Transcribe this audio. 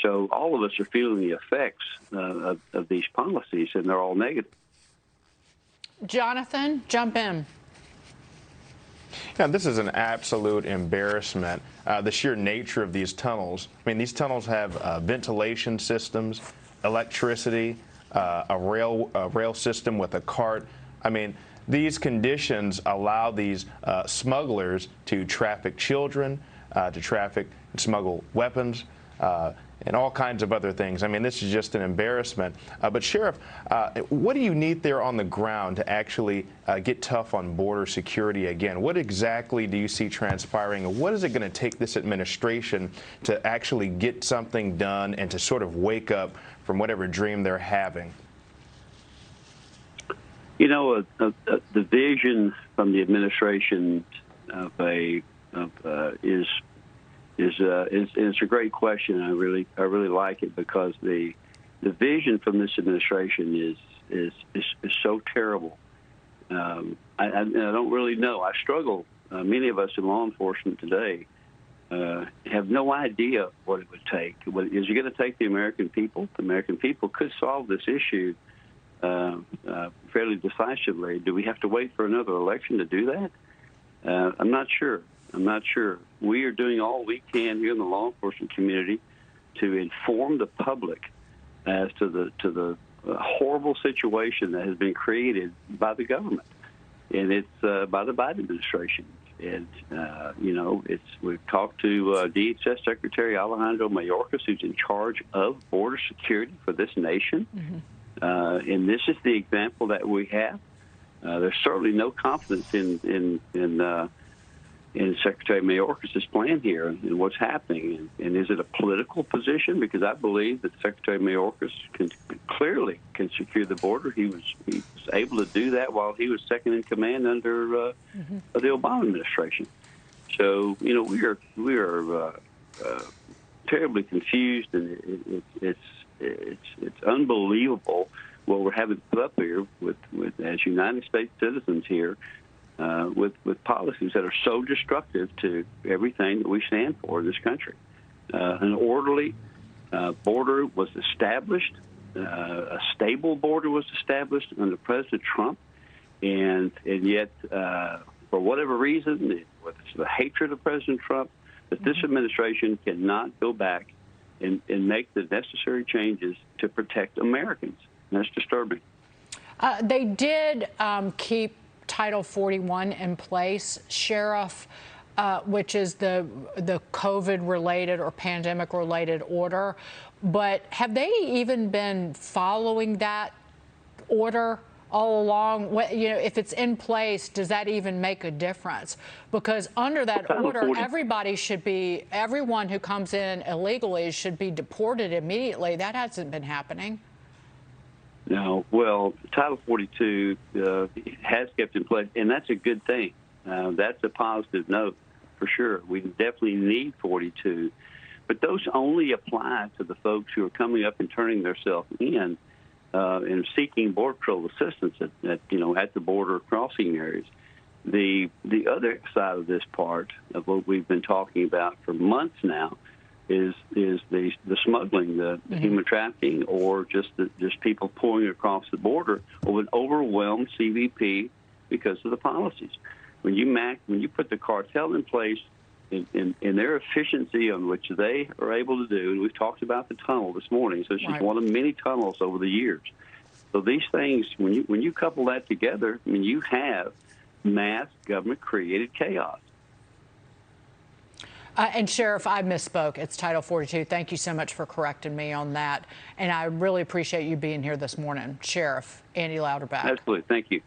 So all of us are feeling the effects of these policies, and they're all negative. Jonathan, jump in. Yeah, this is an absolute embarrassment. The sheer nature of these tunnels. I mean, these tunnels have ventilation systems, electricity, a rail system with a cart. I mean, these conditions allow these smugglers to traffic children, to traffic and smuggle weapons, and all kinds of other things. I mean, this is just an embarrassment. But Sheriff, what do you need there on the ground to actually get tough on border security again? What exactly do you see transpiring, and what is it going to take this administration to actually get something done and to sort of wake up from whatever dream they're having? You know, the vision from the administration is it's a great question. I really like it, because the vision from this administration is so terrible. I don't really know. I struggle. Many of us in law enforcement today have no idea what it would take. Is it going to take the American people? The American people could solve this issue fairly decisively. Do we have to wait for another election to do that? I'm not sure. We are doing all we can here in the law enforcement community to inform the public as to the horrible situation that has been created by the government, and it's by the Biden administration. And we've talked to DHS Secretary Alejandro Mayorkas, who's in charge of border security for this nation. Mm-hmm. And this is the example that we have. There's certainly no confidence in Secretary Mayorkas' plan here and what's happening. And is it a political position? Because I believe that Secretary Mayorkas clearly can secure the border. He was able to do that while he was second in command under the Obama administration. So, you know, we are terribly confused, and it's unbelievable what we're having to put up here with as United States citizens here. With policies that are so destructive to everything that we stand for in this country. An orderly border was established. A stable border was established under President Trump. And yet, for whatever reason, whether it's the hatred of President Trump, that this administration cannot go back and make the necessary changes to protect Americans. And that's disturbing. They did keep Title 41 in place, Sheriff, which is the COVID-related or pandemic-related order. But have they even been following that order all along? If it's in place, does that even make a difference? Because under that order, everyone who comes in illegally should be deported immediately. That hasn't been happening. No, well, Title 42 has kept in place, and that's a good thing. That's a positive note for sure. We definitely need 42, but those only apply to the folks who are coming up and turning themselves in and seeking Border Patrol assistance at the border crossing areas. The other side of this part of what we've been talking about for months now is the smuggling, the human trafficking, or just people pouring across the border with an overwhelmed CBP because of the policies. When you put the cartel in place in their efficiency on which they are able to do, and we've talked about the tunnel this morning, so it's just one of many tunnels over the years. So these things, when you couple that together, I mean, you have mass government-created chaos. And Sheriff, I misspoke. It's Title 42. Thank you so much for correcting me on that. And I really appreciate you being here this morning, Sheriff Andy Louderback. Absolutely. Thank you.